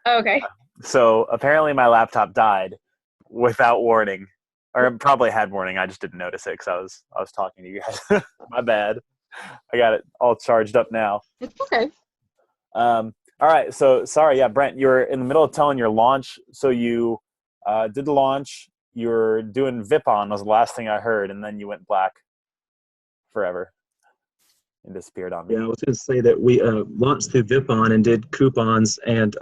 Okay. So apparently my laptop died without warning, or it probably had warning. I just didn't notice it because I was talking to you guys. My bad. I got it all charged up now. It's okay. All right. So sorry. Yeah, Brent, you were in the middle of telling your launch. So you did the launch. You were doing VIP-On was the last thing I heard, and then you went black forever and disappeared on me. Yeah, I was going to say that we launched through VIP-On and did coupons, and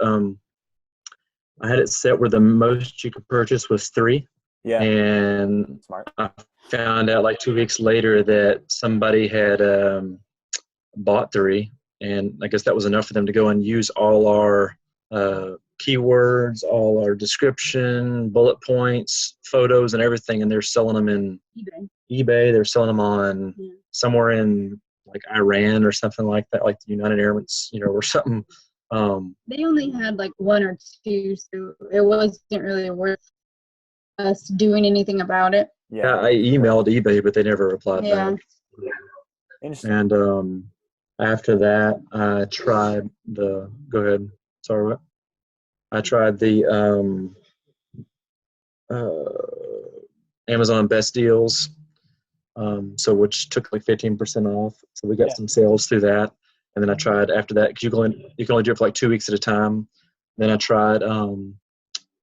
I had it set where the most you could purchase was 3. Yeah. And Smart. I found out like 2 weeks later that somebody had bought 3, and I guess that was enough for them to go and use all our keywords, all our description, bullet points, photos, and everything, and they're selling them in eBay. They're selling them on somewhere in like Iran or something like that, like the United Arab, or something. They only had like 1 or 2, so it wasn't really worth us doing anything about it. Yeah, I emailed eBay, but they never replied back. Interesting. And after that, I tried the. Go ahead. Sorry, what? I tried the Amazon Best Deals, so which took like 15% off. So we got some sales through that. And then I tried after that, because you can only do it for like 2 weeks at a time. Then I tried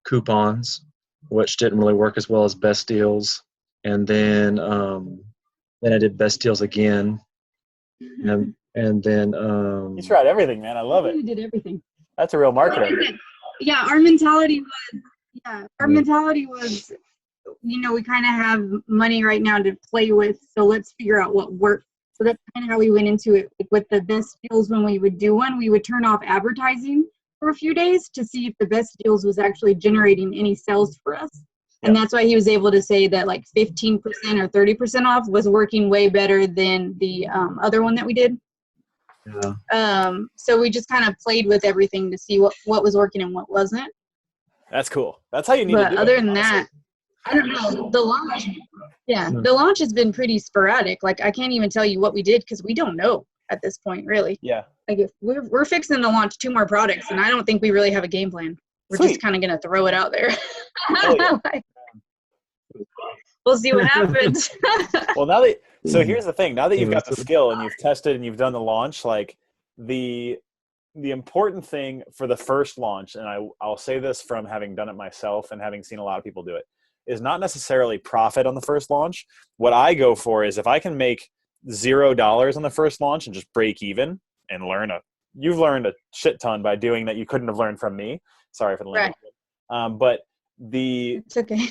coupons, which didn't really work as well as Best Deals. And then I did Best Deals again. And then you tried everything, man. I love it. We did everything. That's a real marketer. Yeah, our mentality was, we kind of have money right now to play with, so let's figure out what works. So that's kind of how we went into it. With the Best Deals, when we would do one, we would turn off advertising for a few days to see if the Best Deals was actually generating any sales for us. And that's why he was able to say that like 15% or 30% off was working way better than the other one that we did. Yeah. So we just kind of played with everything to see what was working and what wasn't. That's cool. That's how you need to do it. But other than that, I don't know. The launch has been pretty sporadic. Like I can't even tell you what we did because we don't know at this point, really. Yeah. Like if we're fixing to launch 2 more products, and I don't think we really have a game plan. We're just kind of gonna throw it out there. We'll see what happens. Well, so here's the thing. Now that you've got the skill and you've tested and you've done the launch, like the important thing for the first launch, and I'll say this from having done it myself and having seen a lot of people do it, is not necessarily profit on the first launch. What I go for is if I can make $0 on the first launch and just break even and you've learned a shit ton by doing that you couldn't have learned from me. Sorry for the language. But it's okay.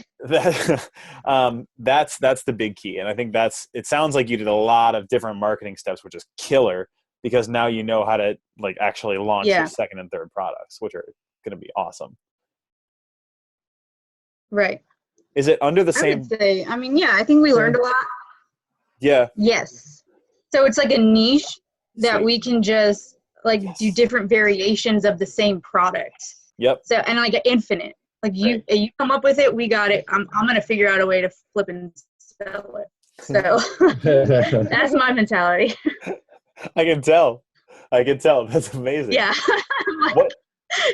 That's the big key. And I think it sounds like you did a lot of different marketing steps, which is killer, because now you know how to like actually launch your second and third products, which are going to be awesome. Right. Is it under the same? I think we learned a lot. Yeah. Yes. So it's like a niche that we can just like do different variations of the same product. Yep. So, and like infinite. Like you come up with it, we got it. I'm going to figure out a way to flip and sell it. So that's my mentality. I can tell. That's amazing. Yeah.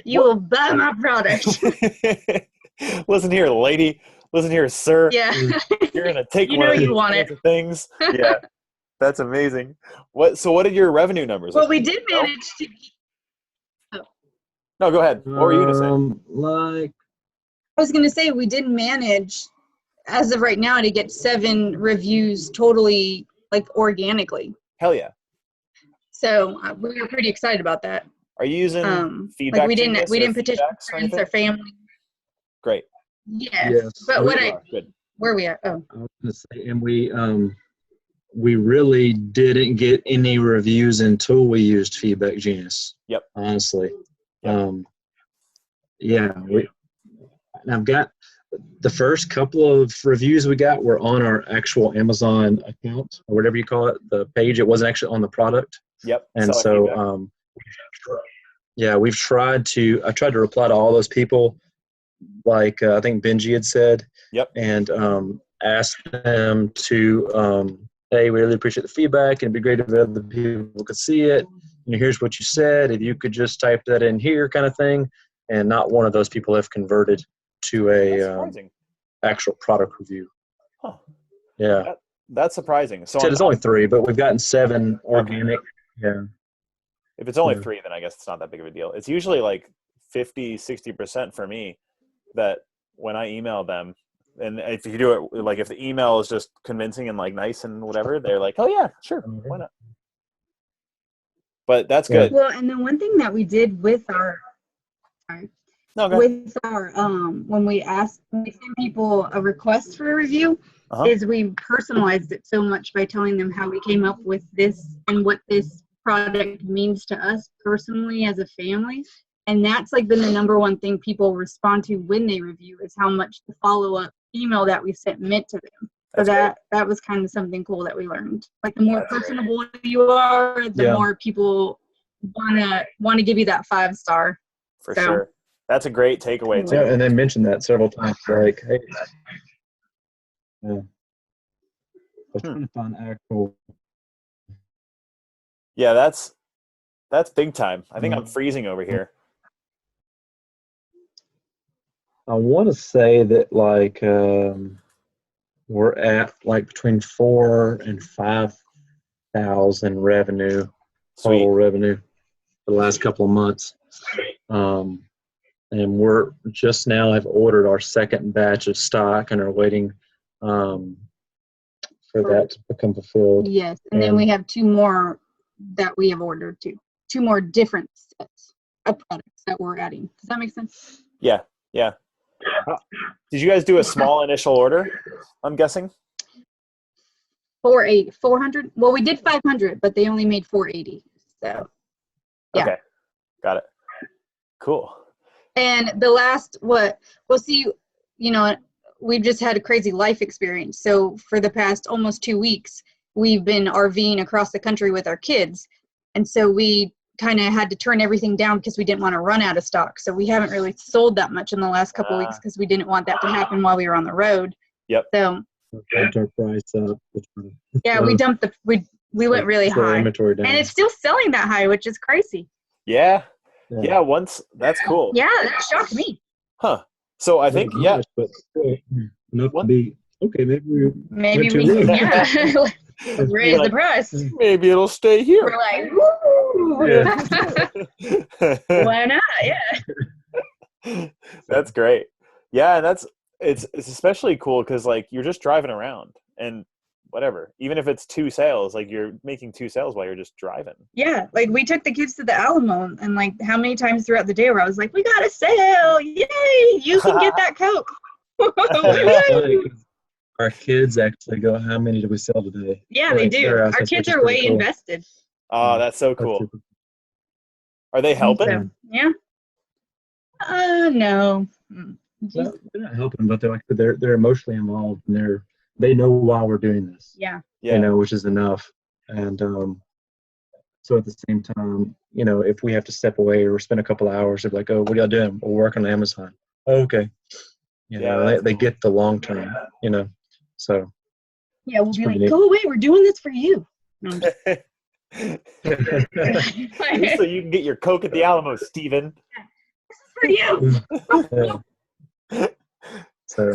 You will buy my product. Listen here, lady. Listen here, sir. Yeah. You're going to take one of these things. Yeah. That's amazing. So what did your revenue numbers look like? We did manage to. No, go ahead. What were you going to say? I was going to say we did manage, as of right now, to get 7 reviews totally, like, organically. Hell yeah. So we were pretty excited about that. Are you using feedback? Like we didn't petition friends or family. Great. Yes. But where are we at? Oh. I was going to say, and we really didn't get any reviews until we used Feedback Genius. Yep. Honestly. Yep. I've got the first couple of reviews we got were on our actual Amazon account or whatever you call it, the page. It wasn't actually on the product. Yep. And so, I tried to reply to all those people, like I think Benji had said. Yep. And ask them to, hey, we really appreciate the feedback, and it'd be great if other people could see it. Here's what you said. If you could just type that in here, kind of thing. and not one of those people have converted to That's a surprising. actual product review. Huh. Yeah. That's surprising. So Said it's only 3, but we've gotten 7 organic. Yeah. If it's only Yeah. 3, then I guess it's not that big of a deal. It's usually like 50-60% for me that when I email them, and if you do it, like if the email is just convincing and like nice and whatever, they're like, oh yeah, sure, why not? But that's good. Well, and then one thing that we did with our, sorry, No, go ahead. with our, when we send people a request for a review, Uh-huh. is we personalized it so much by telling them how we came up with this and what this product means to us personally as a family. And that's like been the number one thing people respond to when they review, is how much the follow-up email that we sent meant to them. So that was kind of something cool that we learned. Like the more personable you are, the more people wanna give you that 5-star. For sure. That's a great takeaway too. Yeah, and they mentioned that several times. Like, hey, yeah. I'm trying to find actual. Yeah, that's big time. I think I'm freezing over here. I want to say that like we're at like between 4,000 and 5,000 revenue, total revenue for the last couple of months. And we're just now have ordered our second batch of stock and are waiting for that to become fulfilled. Yes, and then we have 2 more that we have ordered too. 2 more different sets of products that we're adding. Does that make sense? Yeah. Did you guys do a small initial order, I'm guessing? 400. Well, we did 500, but they only made 480. So, yeah. Okay. Got it. Cool. And the last, we've just had a crazy life experience. So for the past almost 2 weeks, we've been RVing across the country with our kids. And so we kind of had to turn everything down because we didn't want to run out of stock. So we haven't really sold that much in the last couple of weeks because we didn't want that to happen while we were on the road. Yep. So Bumped our price up. yeah, we went really high. Inventory down. And it's still selling that high, which is crazy. Yeah. That's cool. Yeah, that shocked me. Huh. So I think, Enough to be, okay, Maybe we raise the price. Maybe it'll stay here. We're like, woo! Why not? Yeah. That's great. Yeah, and it's especially cool because like you're just driving around and whatever. Even if it's 2 sales, like you're making 2 sales while you're just driving. Yeah, like we took the kids to the Alamo, and like how many times throughout the day where I was like, we got a sale! Yay! You can get that Coke. Our kids actually go, how many did we sell today? Yeah, they do. Our kids are way invested. Oh, that's so cool. Are they helping? So, yeah. No. Well, they're not helping, but they're emotionally involved, and they know why we're doing this. Yeah. Which is enough. And so at the same time, if we have to step away or spend a couple of hours, they're like, oh, what are y'all doing? We're working on Amazon. Oh, okay. They get the long term, so. Yeah, we'll be like, go away, we're doing this for you. No, so you can get your Coke at the Alamo, Steven. This is for you. So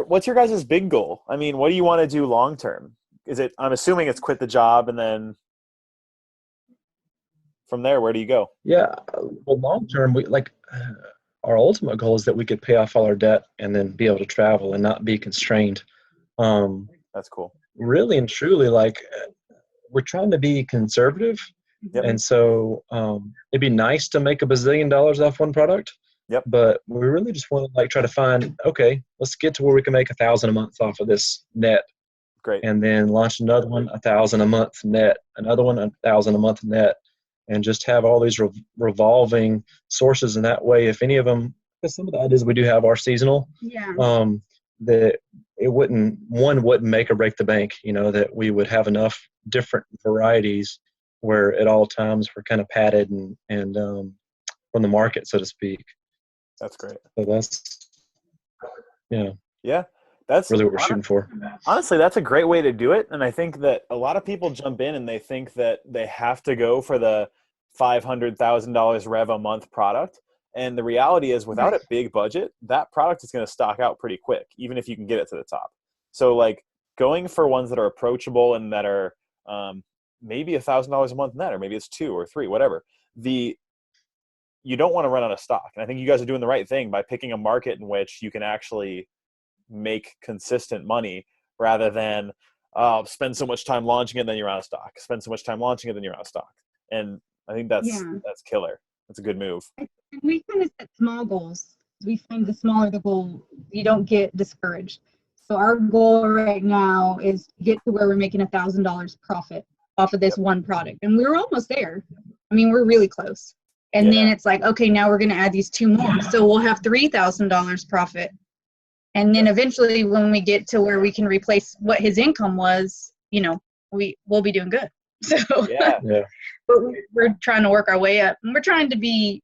what's your guys' big goal? I mean, what do you want to do long term? I'm assuming it's quit the job and then from there, where do you go? Yeah, well, long term, our ultimate goal is that we could pay off all our debt and then be able to travel and not be constrained. That's cool. Really and truly, we're trying to be conservative. Yep. And so it'd be nice to make $1 bazillion off one product. Yep. But we really just want to try to find, okay, let's get to where we can make $1,000 a month off of this net. Great. And then launch another one, $1,000 a month net, another one, $1,000 a month net, and just have all these revolving sources. And that way, if any of them, because some of the ideas we do have are seasonal. Yeah. That one wouldn't make or break the bank, that we would have enough different varieties where at all times we're kind of padded and from the market, so to speak. That's great. So that's, yeah, that's really what we're shooting for. Honestly, that's a great way to do it. And I think that a lot of people jump in and they think that they have to go for the $500,000 rev a month product. And the reality is, without a big budget, that product is going to stock out pretty quick, even if you can get it to the top. So like going for ones that are approachable and that are maybe $1,000 a month net, or maybe it's 2 or 3, whatever. You don't want to run out of stock. And I think you guys are doing the right thing by picking a market in which you can actually make consistent money rather than spend so much time launching it, then you're out of stock. Spend so much time launching it, then you're out of stock. And I think that's killer. That's a good move. And we kind of set small goals. We find the smaller the goal, you don't get discouraged. So our goal right now is to get to where we're making $1,000 profit off of this one product. And we're almost there. I mean, we're really close. And then it's like, okay, now we're going to add these 2 more. So we'll have $3,000 profit. And then eventually when we get to where we can replace what his income was, we'll be doing good. So but we're trying to work our way up. And we're trying to be,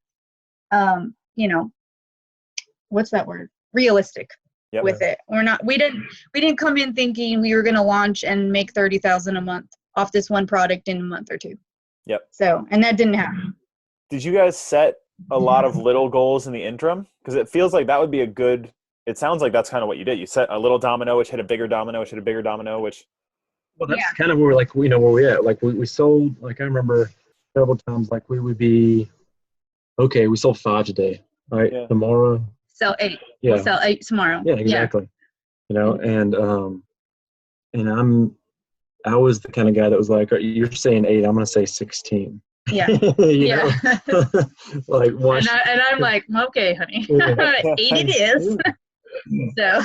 what's that word? Realistic with it. We didn't come in thinking we were going to launch and make $30,000 a month off this one product in a month or 2. Yep. So, and that didn't happen. Did you guys set a lot of little goals in the interim? Because it feels like that would be it sounds like that's kind of what you did. You set a little domino, which hit a bigger domino, which hit a bigger domino, which. Well, that's kind of where, like, where we at. Like, we sold, like, I remember several times, like, we would be, okay, we sold 5 today. All right, tomorrow. Sell 8. Yeah. We'll sell 8 tomorrow. Yeah, exactly. And I was the kind of guy that was like, you're saying 8, I'm going to say 16. Yeah. Like one. And I'm like, okay, honey, 8 it is. So,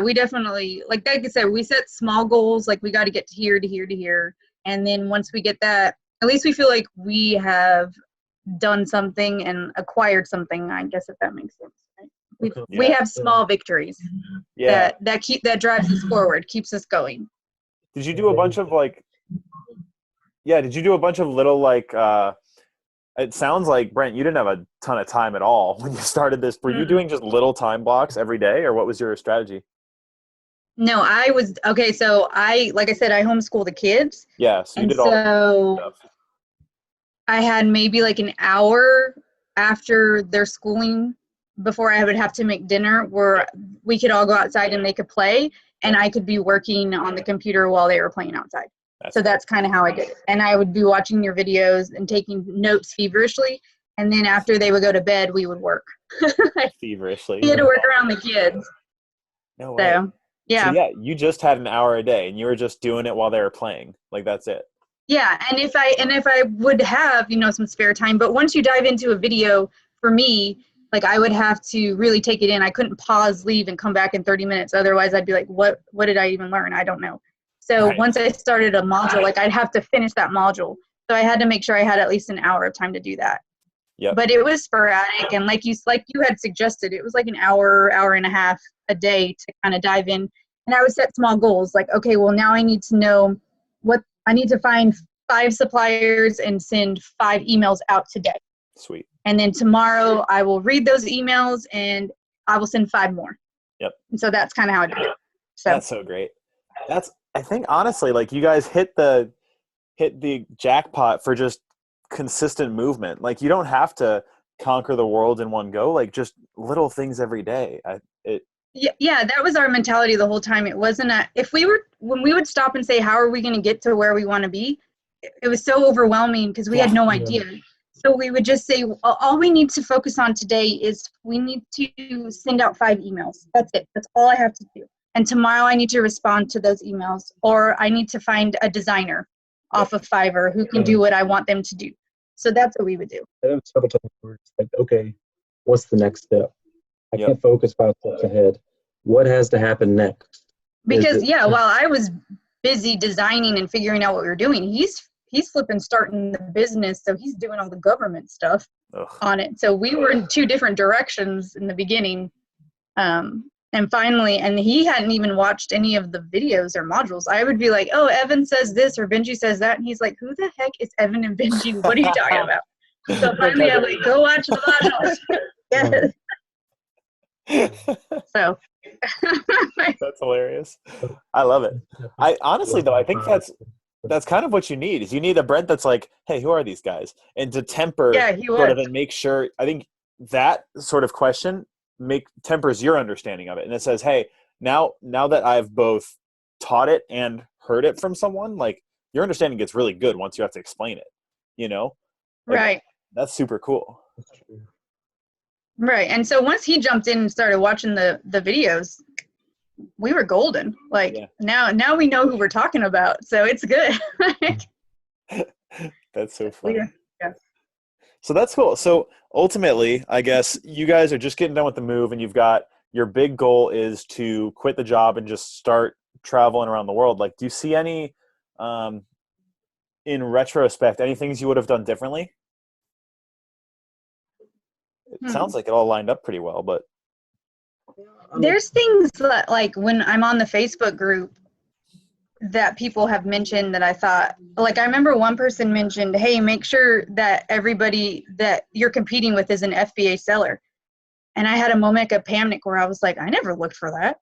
we definitely, like I said, we set small goals. Like we got to get to here, to here, to here. And then once we get that, at least we feel like we have done something and acquired something, I guess, if that makes sense. Right? We have small victories that drives us forward, keeps us going. Did you do a bunch of did you do a bunch of little it sounds like, Brent, you didn't have a ton of time at all when you started this. Were you doing just little time blocks every day, or what was your strategy? No, I was, okay, so like I said, I homeschool the kids. Yeah, so you did all that stuff. I had maybe like an hour after their schooling before I would have to make dinner where we could all go outside and they could play, and I could be working on the computer while they were playing outside. That's kind of how I did it. And I would be watching your videos and taking notes feverishly. And then after they would go to bed, we would work. Feverishly. We had to work around the kids. No way. So, you just had an hour a day and you were just doing it while they were playing. Like, that's it. Yeah. And if I would have, some spare time, but once you dive into a video, for me, like I would have to really take it in. I couldn't pause, leave, and come back in 30 minutes. Otherwise I'd be like, what did I even learn? I don't know. So once I started a module, like I'd have to finish that module. So I had to make sure I had at least an hour of time to do that. Yep. But it was sporadic, and like you had suggested, it was like an hour and a half a day to kind of dive in. And I would set small goals, like, okay, well now I need to know I need to find 5 suppliers and send 5 emails out today. Sweet. And then tomorrow I will read those emails and I will send 5 more. Yep. And so that's kind of how I did it. So that's so great. I think honestly, like you guys hit the jackpot for just consistent movement. Like you don't have to conquer the world in one go. Like just little things every day. Yeah, that was our mentality the whole time. It wasn't when we would stop and say, how are we going to get to where we want to be? It was so overwhelming because we had no idea. So we would just say, all we need to focus on today is we need to send out 5 emails. That's it. That's all I have to do. And tomorrow I need to respond to those emails, or I need to find a designer off of Fiverr who can do what I want them to do. So that's what we would do. Several times we're just like, okay, what's the next step? I can't focus 5 steps ahead. What has to happen next? Because while I was busy designing and figuring out what we were doing, he's flipping starting the business, so he's doing all the government stuff on it. So we were in 2 different directions in the beginning. And finally, and he hadn't even watched any of the videos or modules. I would be like, oh, Evan says this or Benji says that. And he's like, who the heck is Evan and Benji? What are you talking about? So finally, I'm like, go watch the modules. So. That's hilarious. I love it. I honestly, though, I think that's kind of what you need. Is you need a Brent that's like, hey, who are these guys? And to temper he sort of was. and make sure. I think that sort of question tempers your understanding of it, and it says, hey, now that I've both taught it and heard it from someone, like your understanding gets really good once you have to explain it. You know, like, Right. That's super cool. Right. And so once he jumped in and started watching the videos, we were golden. Like now we know who we're talking about. So it's good. That's so funny. Yeah. So that's cool. So ultimately, I guess you guys are just getting done with the move, and you've got your big goal is to quit the job and just start traveling around the world. Like, do you see any, in retrospect, any things you would have done differently? It sounds like it all lined up pretty well, but there's things that, like, when I'm on the Facebook group that people have mentioned that I thought, like, I remember one person mentioned, hey, make sure that everybody that you're competing with is an FBA seller. And I had a moment of panic where I was like, I never looked for that.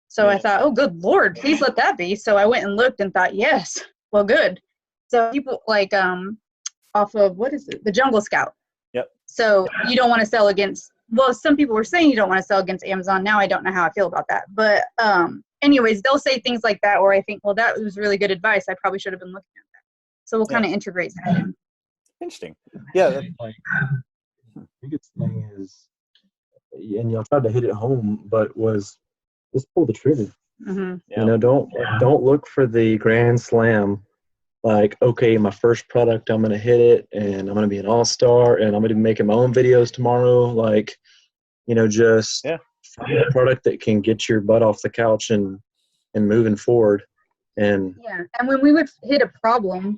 So I thought, oh, good Lord, please let that be. So I went and looked and thought, yes, well, good. So people like off of, what is it? The Jungle Scout. Yep. So you don't want to sell against, well, some people were saying you don't want to sell against Amazon. Now I don't know how I feel about that. But anyways, they'll say things like that where I think, well, that was really good advice. I probably should have been looking at that. So we'll kind of integrate that in. Interesting. Yeah. Like, the biggest thing is, and y'all tried to hit it home, but was just pull the trigger. Mm-hmm. You know, don't look for the grand slam. Like, okay, my first product, I'm gonna hit it, and I'm gonna be an all-star, and I'm gonna be making my own videos tomorrow. Like, you know, just find a product that can get your butt off the couch and moving forward. And and when we would hit a problem,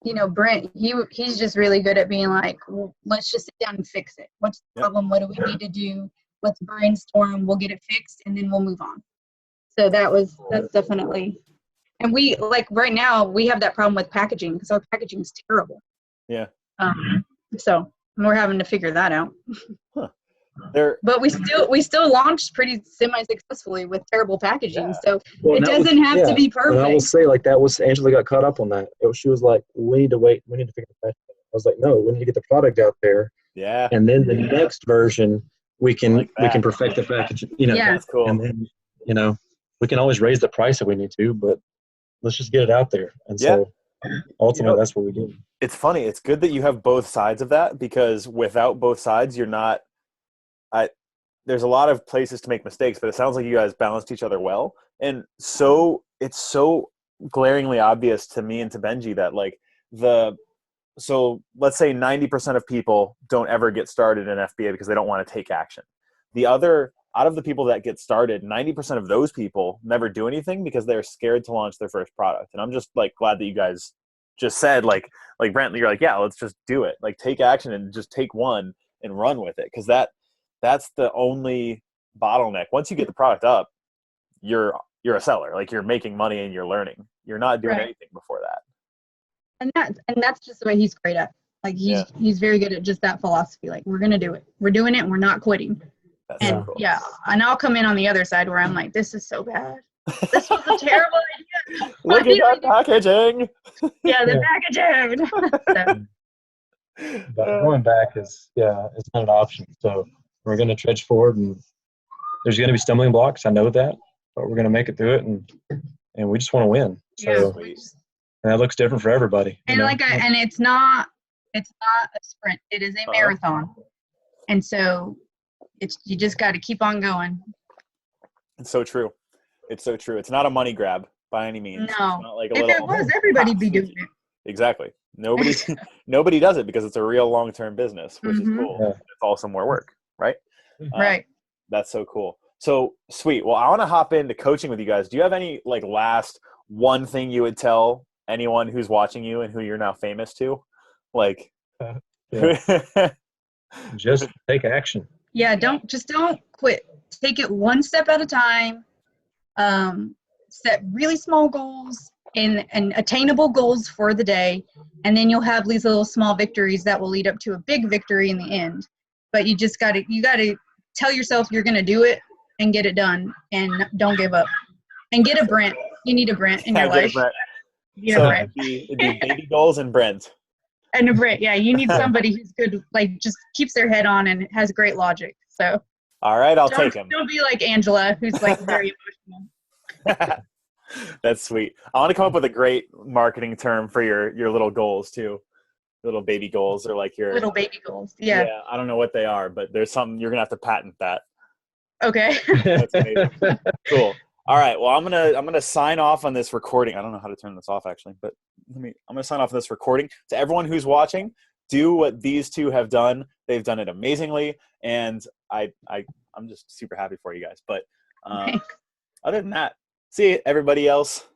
you know, Brent, he's just really good at being like, well, let's just sit down and fix it. What's the problem? What do we need to do? Let's brainstorm. We'll get it fixed, and then we'll move on. So that's definitely. And we, like, right now, we have that problem with packaging because our packaging is terrible. Yeah. So we're having to figure that out. Huh. But we still launched pretty semi-successfulully with terrible packaging. So it doesn't have to be perfect. And I will say, like, that was, Angela got caught up on that. She was like, we need to wait. We need to figure the packaging out. I was like, no, we need to get the product out there. Yeah. And then the next version, we can perfect the packaging. You know, that's cool. And then, you know, we can always raise the price if we need to, but let's just get it out there. And so ultimately, that's what we do. It's funny. It's good that you have both sides of that, because without both sides, you're not there's a lot of places to make mistakes, but it sounds like you guys balanced each other well. And so it's so glaringly obvious to me and to Benji that, like, so let's say 90% of people don't ever get started in FBA because they don't want to take action. Out of the people that get started, 90% of those people never do anything because they're scared to launch their first product. And I'm just, like, glad that you guys just said, like Brent, you're like, yeah, let's just do it. Like, take action and just take one and run with it. Because that's the only bottleneck. Once you get the product up, you're a seller. Like, you're making money and you're learning. You're not doing anything before that. And that's just the way he's great at. Like, he's very good at just that philosophy. Like, we're gonna do it. We're doing it and we're not quitting. That's and cool. And I'll come in on the other side where I'm like, this is so bad. This was a terrible idea. Look at that packaging. Yeah, the packaging. But going back is it's not an option. So we're going to trudge forward, and there's going to be stumbling blocks. I know that, but we're going to make it through it, and we just want to win. So and that looks different for everybody. And and it's not a sprint. It is a marathon, and so you just got to keep on going. It's so true. It's so true. It's not a money grab by any means. No. It's not like if it was, everybody'd be doing it. Exactly. Nobody does it because it's a real long-term business, which is cool. Yeah. It's also more work, right? Right. That's so cool. So sweet. Well, I want to hop into coaching with you guys. Do you have any, like, last one thing you would tell anyone who's watching you and who you're now famous to? Like, just take action. Yeah, don't quit. Take it one step at a time. Set really small goals and attainable goals for the day, and then you'll have these little small victories that will lead up to a big victory in the end. But you gotta tell yourself you're gonna do it and get it done, and don't give up. And get a Brent. You need a Brent in your life. Yeah, So Brent. it'd be baby goals and Brent. And a Brent, yeah, you need somebody who's good, like just keeps their head on and has great logic. So All right, I'll take him. don't be like Angela, who's like very emotional. That's sweet. I want to come up with a great marketing term for your little goals too. Little baby goals, or like your Little baby goals. Yeah. I don't know what they are, but there's some you're gonna have to patent that. Okay. That's amazing. Cool. All right. Well, I'm gonna sign off on this recording. I don't know how to turn this off actually, but I'm gonna sign off on this recording. To everyone who's watching, do what these two have done. They've done it amazingly, and I'm just super happy for you guys. But other than that, see everybody else.